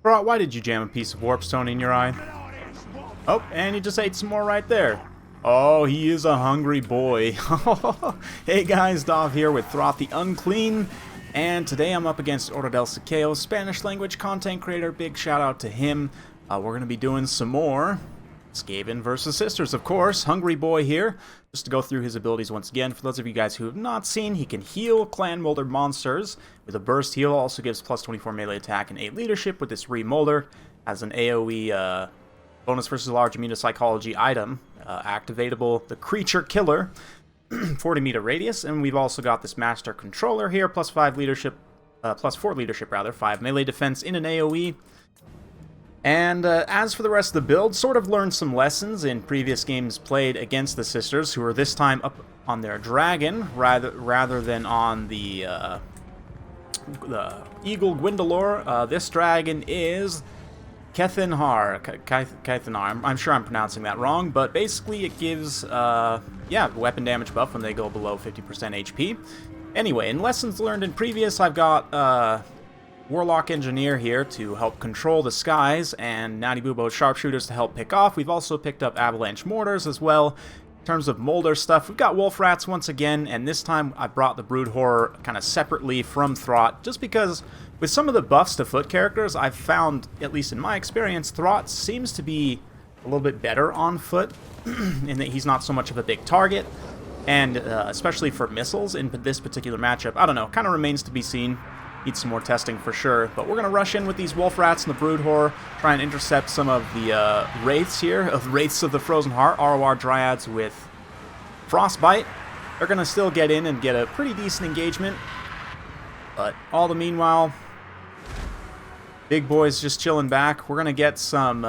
Throt, why did you jam a piece of warpstone in your eye? Oh, and you just ate some more right there. Oh, he is a hungry boy. Hey guys, Dov here with Throt the Unclean, and today I'm up against Ordo del Saqueo, Spanish language content creator. Big shout out to him. We're going to be doing some more Skaven versus Sisters, of course. Hungry boy here. Just to go through his abilities once again, for those of you guys who have not seen, he can heal clan molder monsters with a burst heal. Also gives plus 24 melee attack and 8 leadership with this remolder. As an AoE bonus versus large immunopsychology item. Activatable, the creature killer, 40 meter radius. And we've also got this master controller here, plus 5 leadership, plus 4 leadership rather, 5 melee defense in an AoE. And as for the rest of the build, sort of learned some lessons in previous games played against the Sisters, who are this time up on their dragon rather than on the Eagle Gwendolor. This dragon is Kethinhar. I'm sure I'm pronouncing that wrong, but basically it gives, weapon damage buff when they go below 50% HP. Anyway, in lessons learned in previous, I've got Warlock Engineer here to help control the skies, and Natty Bubo Sharpshooters to help pick off. We've also picked up Avalanche Mortars as well. In terms of Molder stuff, we've got Wolf Rats once again, and this time I brought the Brood Horror kind of separately from Throt, just because with some of the buffs to foot characters, I've found, at least in my experience, Throt seems to be a little bit better on foot, in that he's not so much of a big target, and especially for missiles in this particular matchup. I don't know, kind of remains to be seen. Needs some more testing for sure, but we're going to rush in with these Wolf Rats and the Brood Horror, try and intercept some of the Wraiths here, Wraiths of the Frozen Heart, ROR Dryads with Frostbite. They're going to still get in and get a pretty decent engagement, but all the meanwhile, big boys just chilling back. We're going to get some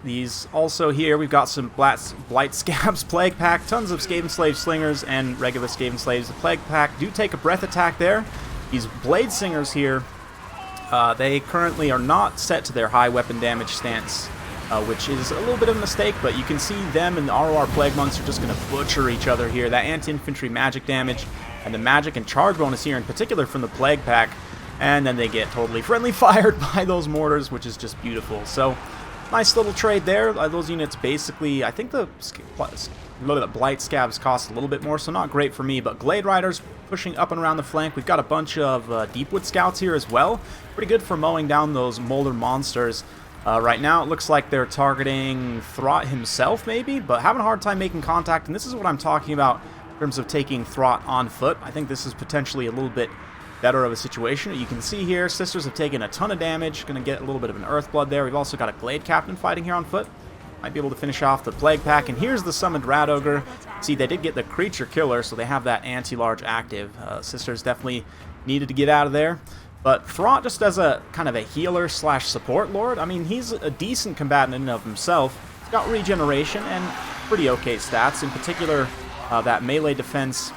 these also here. We've got some Blight Scabs, Plague Pack, tons of Skaven Slave Slingers, and regular Skaven Slaves. The Plague Pack do take a breath attack there. These Blade Singers here, they currently are not set to their high weapon damage stance, which is a little bit of a mistake, but you can see them and the ROR Plague Monks are just going to butcher each other here. That anti-infantry magic damage and the magic and charge bonus here in particular from the Plague Pack, and then they get totally friendly fired by those mortars, which is just beautiful. So, nice little trade there. Those units basically, I think the Blight Scabs cost a little bit more, so not great for me, but Glade Riders pushing up and around the flank. We've got a bunch of Deepwood Scouts here as well. Pretty good for mowing down those Molder monsters. Right now it looks like they're targeting Throt himself maybe, but having a hard time making contact, and this is what I'm talking about in terms of taking Throt on foot. I think this is potentially a little bit better of a situation. You can see here, Sisters have taken a ton of damage, going to get a little bit of an Earthblood there. We've also got a Glade Captain fighting here on foot. Might be able to finish off the Plague Pack, and here's the Summoned Rat Ogre. See, they did get the Creature Killer, so they have that anti-large active. Sisters definitely needed to get out of there. But Throt just as a kind of a healer slash support lord, I mean, he's a decent combatant in and of himself. He's got regeneration and pretty okay stats. In particular, that melee defense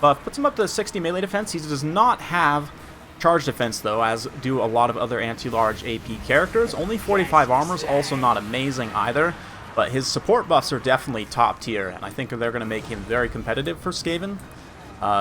buff puts him up to 60 melee defense. He does not have charge defense, though, as do a lot of other anti-large AP characters. Only 45 armors, also not amazing either, but his support buffs are definitely top tier, and I think they're going to make him very competitive for Skaven.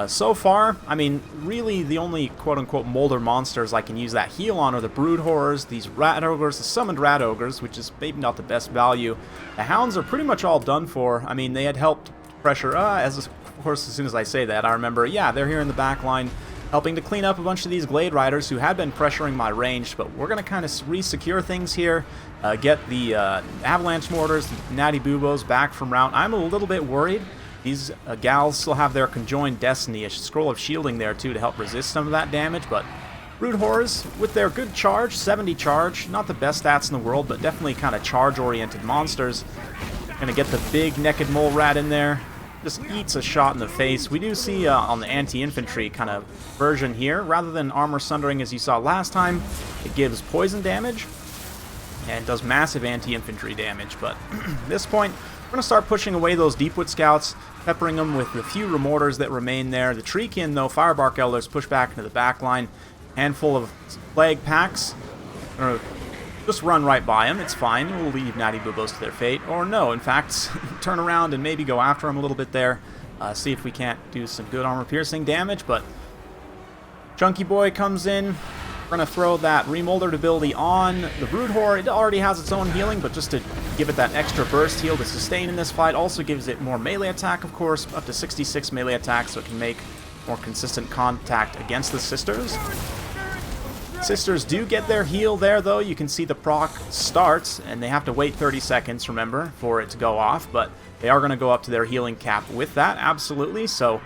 So far, I mean, really the only quote-unquote Molder monsters I can use that heal on are the Brood Horrors, these Rat Ogres, the Summoned Rat Ogres, which is maybe not the best value. The Hounds are pretty much all done for. I mean, they had helped pressure, of course, as soon as I say that, I remember, yeah, they're here in the back line, helping to clean up a bunch of these Glade Riders who had been pressuring my range, but we're going to kind of re-secure things here, get the Avalanche Mortars, Natty Bubos back from route. I'm a little bit worried. These gals still have their Conjoined Destiny, a Scroll of Shielding there too to help resist some of that damage, but Brood Horrors, with their good charge, 70 charge, not the best stats in the world, but definitely kind of charge-oriented monsters. Going to get the big Naked Mole Rat in there. Just eats a shot in the face. We do see on the anti-infantry kind of version here, rather than armor sundering as you saw last time, it gives poison damage and does massive anti-infantry damage. But at this point, we're going to start pushing away those Deepwood Scouts, peppering them with the few Remortars that remain there. The Treekin, though, Firebark Elders push back into the back line. Handful of Plague Packs. Just run right by them, it's fine. We'll leave Natty Bubos to their fate. Or no, in fact, turn around and maybe go after them a little bit there. See if we can't do some good armor-piercing damage, but Chunky Boy comes in, We're going to throw that Remoldered ability on the Brood Whore. It already has its own healing, but just to give it that extra burst heal to sustain in this fight also gives it more melee attack, of course, up to 66 melee attack, so it can make more consistent contact against the Sisters. Sisters do get their heal there, though. You can see the proc starts, and they have to wait 30 seconds, remember, for it to go off, but they are going to go up to their healing cap with that, absolutely, so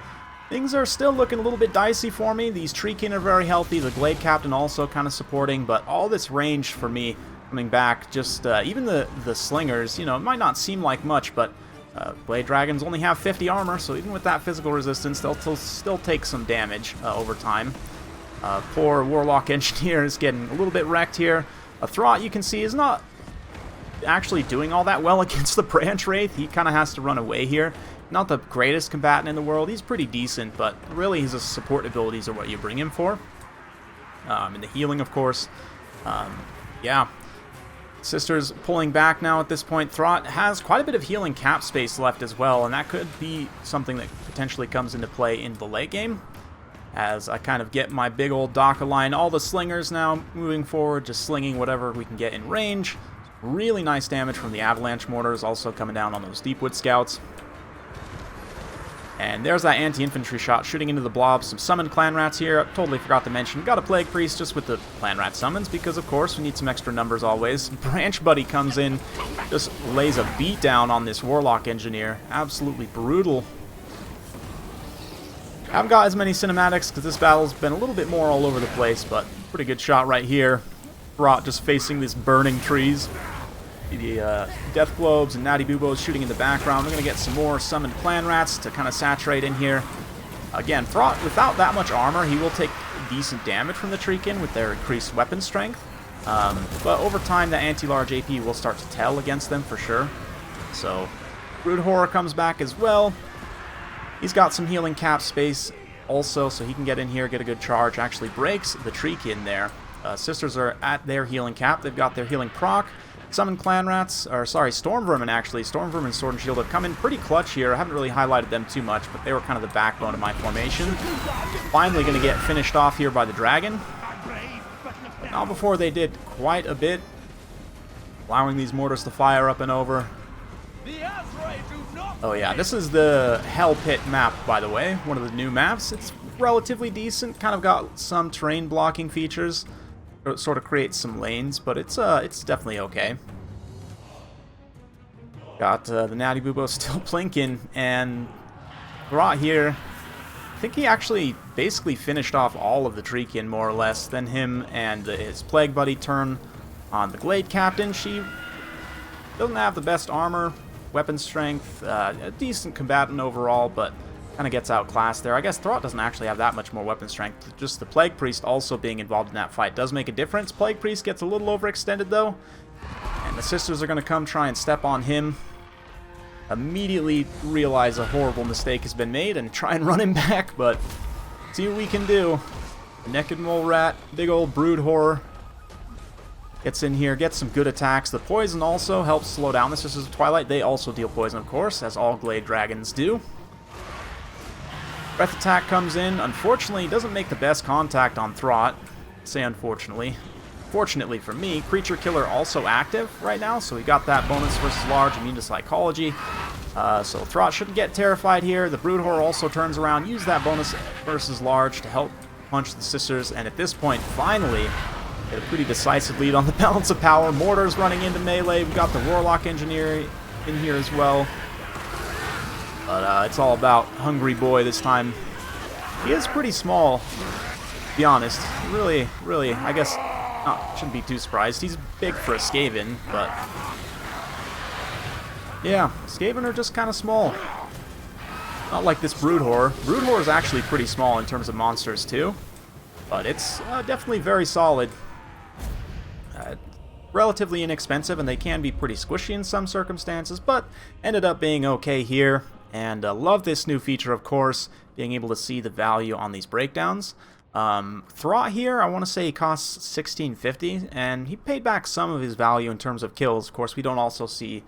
things are still looking a little bit dicey for me. These Treekin are very healthy, the Glade Captain also kind of supporting, but all this range for me coming back, just even the Slingers, you know, it might not seem like much, but Blade Dragons only have 50 armor, so even with that physical resistance, they'll still take some damage over time. Poor Warlock Engineer is getting a little bit wrecked here. Throt, you can see, is not actually doing all that well against the Branch Wraith. He kind of has to run away here. Not the greatest combatant in the world. He's pretty decent, but really his support abilities are what you bring him for. And the healing, of course. Yeah. Sisters pulling back now at this point. Throt has quite a bit of healing cap space left as well, and that could be something that potentially comes into play in the late game. As I kind of get my big old Daka line. All the Slingers now moving forward, just slinging whatever we can get in range. Really nice damage from the Avalanche Mortars, also coming down on those Deepwood Scouts. And there's that anti-infantry shot shooting into the blobs. Some summoned clan rats here. I totally forgot to mention. Got a Plague Priest just with the clan rat summons because, of course, we need some extra numbers always. Branch Buddy comes in, just lays a beat down on this Warlock Engineer. Absolutely brutal. I haven't got as many cinematics because this battle's been a little bit more all over the place, but pretty good shot right here. Throt just facing these burning trees. The Death Globes and Natty Boobos shooting in the background. We're going to get some more summoned clan rats to kind of saturate in here. Again, Throt, without that much armor, he will take decent damage from the Treekin with their increased weapon strength. But over time, the anti-large AP will start to tell against them for sure. So, Brood Horror comes back as well. He's got some healing cap space also, so he can get in here, get a good charge. Actually breaks the Treekin there. Sisters are at their healing cap. They've got their healing proc. Summon clan rats, or sorry, Storm Vermin actually. Storm Vermin, Sword and Shield have come in pretty clutch here. I haven't really highlighted them too much, but they were kind of the backbone of my formation. Finally going to get finished off here by the dragon. Not before they did quite a bit, allowing these mortars to fire up and over. Oh yeah, this is the Hell Pit map, by the way, one of the new maps. It's relatively decent, kind of got some terrain blocking features. It sort of creates some lanes, but it's definitely okay. Got the Natty Boobo still plinking, and Throt here, I think he actually basically finished off all of the Treekin, more or less. Then him and his Plague Buddy turn on the Glade Captain. She doesn't have the best armor, weapon strength, a decent combatant overall, but kind of gets outclassed there. I guess Throt doesn't actually have that much more weapon strength. Just the Plague Priest also being involved in that fight does make a difference. Plague Priest gets a little overextended though. And the Sisters are going to come try and step on him. Immediately realize a horrible mistake has been made and try and run him back, but see what we can do. Naked Mole Rat, big old Brood Horror. Gets in here, gets some good attacks. The Poison also helps slow down the Sisters of Twilight. They also deal poison, of course, as all Glade Dragons do. Breath Attack comes in. Unfortunately, doesn't make the best contact on Throt. Say unfortunately. Fortunately for me, Creature Killer also active right now, so we got that bonus versus large, immune to psychology. So Throt shouldn't get terrified here. The Brood Horror also turns around, use that bonus versus large to help punch the Sisters, and at this point, finally, get a pretty decisive lead on the balance of power. Mortars running into melee. We got the Warlock Engineer in here as well. But it's all about Hungry Boy this time. He is pretty small, to be honest. Really, I guess, shouldn't be too surprised. He's big for a Skaven, but yeah, Skaven are just kind of small. Not like this Brood Horror. Brood Horror is actually pretty small in terms of monsters too, but it's definitely very solid. Relatively inexpensive, and they can be pretty squishy in some circumstances, but ended up being okay here. And love this new feature, of course, being able to see the value on these breakdowns. Throt here, I want to say he costs $16.50, and he paid back some of his value in terms of kills. Of course, we don't also see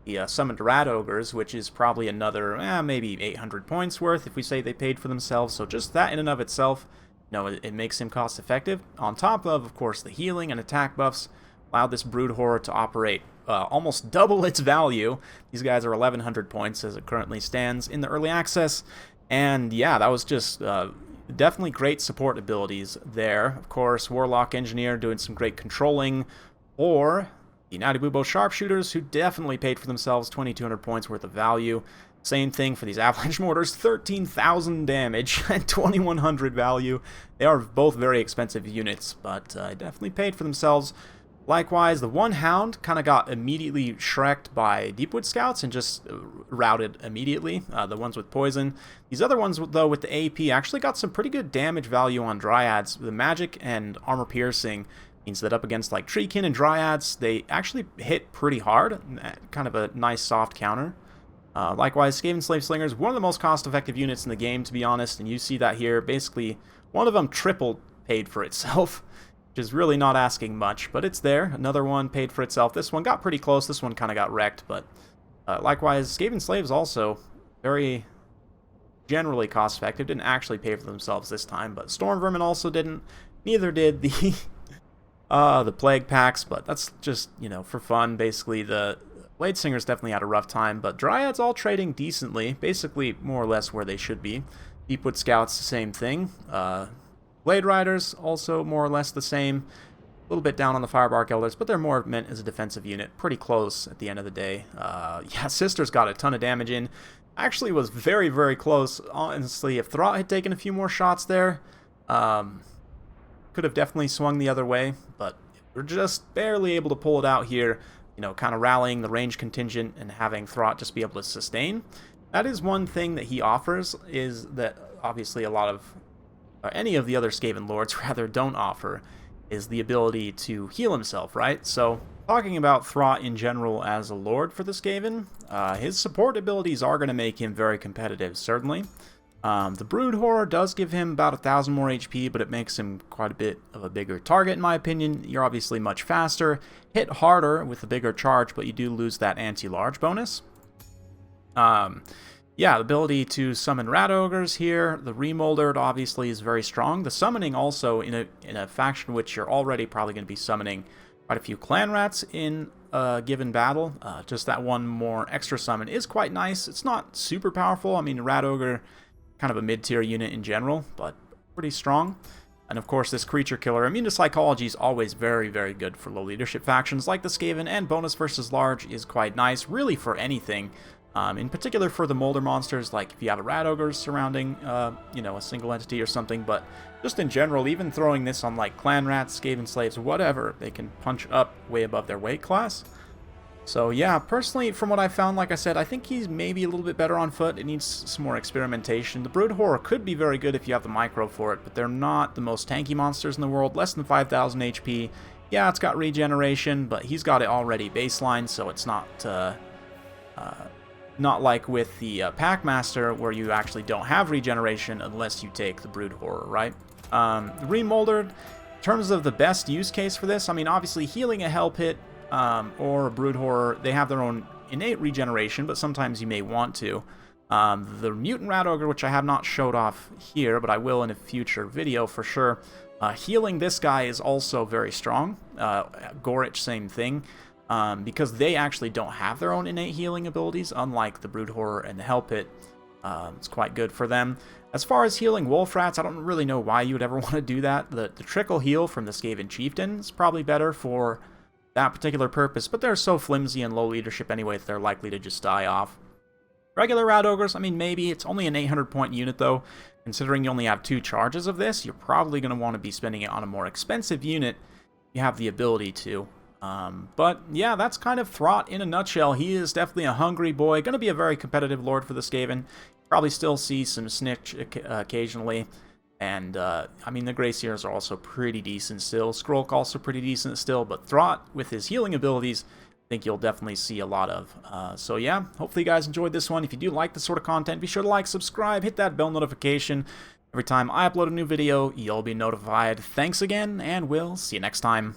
the Summoned Rat Ogres, which is probably another, maybe 800 points worth if we say they paid for themselves. So just that in and of itself know, it makes him cost effective. On top of course, the healing and attack buffs allowed this Brood Horror to operate almost double its value. These guys are 1,100 points as it currently stands in the early access. And yeah, that was just definitely great support abilities there. Of course, Warlock Engineer doing some great controlling, or the Nadibubo Sharpshooters, who definitely paid for themselves 2,200 points worth of value. Same thing for these Avalanche Mortars, 13,000 damage and 2,100 value. They are both very expensive units, but definitely paid for themselves. Likewise, the one Hound kind of got immediately shreked by Deepwood Scouts and just routed immediately, the ones with poison. These other ones, though, with the AP actually got some pretty good damage value on Dryads. The magic and armor piercing means that up against like Treekin and Dryads, they actually hit pretty hard, kind of a nice soft counter. Likewise, Skaven Slave Slingers, one of the most cost-effective units in the game, to be honest, and you see that here. Basically, one of them triple paid for itself, which is really not asking much, but it's there. Another one paid for itself. This one got pretty close. This one kind of got wrecked, but likewise, Skaven Slaves also very generally cost-effective. Didn't actually pay for themselves this time, but Storm Vermin also didn't. Neither did the Plague Packs, but that's just, you know, for fun. Basically, the Blade Singers definitely had a rough time, but Dryads all trading decently, basically more or less where they should be. Deepwood Scouts, the same thing. Blade Riders, also more or less the same. A little bit down on the Firebark Elders, but they're more meant as a defensive unit. Pretty close at the end of the day. Yeah, Sisters got a ton of damage in. Actually was very, very close. Honestly, if Throt had taken a few more shots there, could have definitely swung the other way, but we're just barely able to pull it out here. You know, kind of rallying the range contingent and having Throt just be able to sustain. That is one thing that he offers, is that obviously a lot of any of the other Skaven lords rather don't offer, is the ability to heal himself, right? So talking about Throt in general as a lord for the Skaven, his support abilities are going to make him very competitive, certainly. The Brood Horror does give him about 1,000 more HP, but it makes him quite a bit of a bigger target, in my opinion. You're obviously much faster, hit harder with a bigger charge, but you do lose that anti-large bonus. Yeah, the ability to summon Rat Ogres here. The Remoldered obviously is very strong. The summoning also in a faction which you're already probably going to be summoning quite a few Clan Rats in a given battle. Just that one more extra summon is quite nice. It's not super powerful. I mean, Rat Ogre, kind of a mid-tier unit in general, but pretty strong. And of course, this Creature Killer, Immune to Psychology, is always very, very good for low leadership factions like the Skaven, and Bonus versus Large is quite nice, really for anything. In particular for the Molder monsters, like if you have a Rat Ogre surrounding, you know, a single entity or something, but just in general, even throwing this on like Clan Rats, Skaven Slaves, whatever, they can punch up way above their weight class. So yeah, personally, from what I found, like I said, I think he's maybe a little bit better on foot. It needs some more experimentation. The Brood Horror could be very good if you have the micro for it, but they're not the most tanky monsters in the world. Less than 5,000 HP. Yeah, it's got regeneration, but he's got it already baseline, so it's not like with the Packmaster, where you actually don't have regeneration unless you take the Brood Horror, right? Remoldered, in terms of the best use case for this, I mean, obviously healing a Hell Pit or a Brood Horror, they have their own innate regeneration, but sometimes you may want to. The Mutant Rat Ogre, which I have not showed off here, but I will in a future video for sure. Healing this guy is also very strong. Gorich, same thing. Because they actually don't have their own innate healing abilities, unlike the Brood Horror and the Hell Pit. It's quite good for them. As far as healing Wolf Rats, I don't really know why you would ever want to do that. The Trickle Heal from the Skaven Chieftain is probably better for that particular purpose, but they're so flimsy and low leadership anyway that they're likely to just die off. Regular Rat Ogres, I mean, maybe. It's only an 800-point unit, though. Considering you only have 2 charges of this, you're probably going to want to be spending it on a more expensive unit if you have the ability to. But yeah, that's kind of Throt in a nutshell. He is definitely a hungry boy, going to be a very competitive lord for the Skaven. Probably still see some snitch occasionally. And, I mean, the Grey Seers are also pretty decent still. Skrulk also pretty decent still, but Throt, with his healing abilities, I think you'll definitely see a lot of. So yeah, hopefully you guys enjoyed this one. If you do like this sort of content, be sure to like, subscribe, hit that bell notification. Every time I upload a new video, you'll be notified. Thanks again, and we'll see you next time.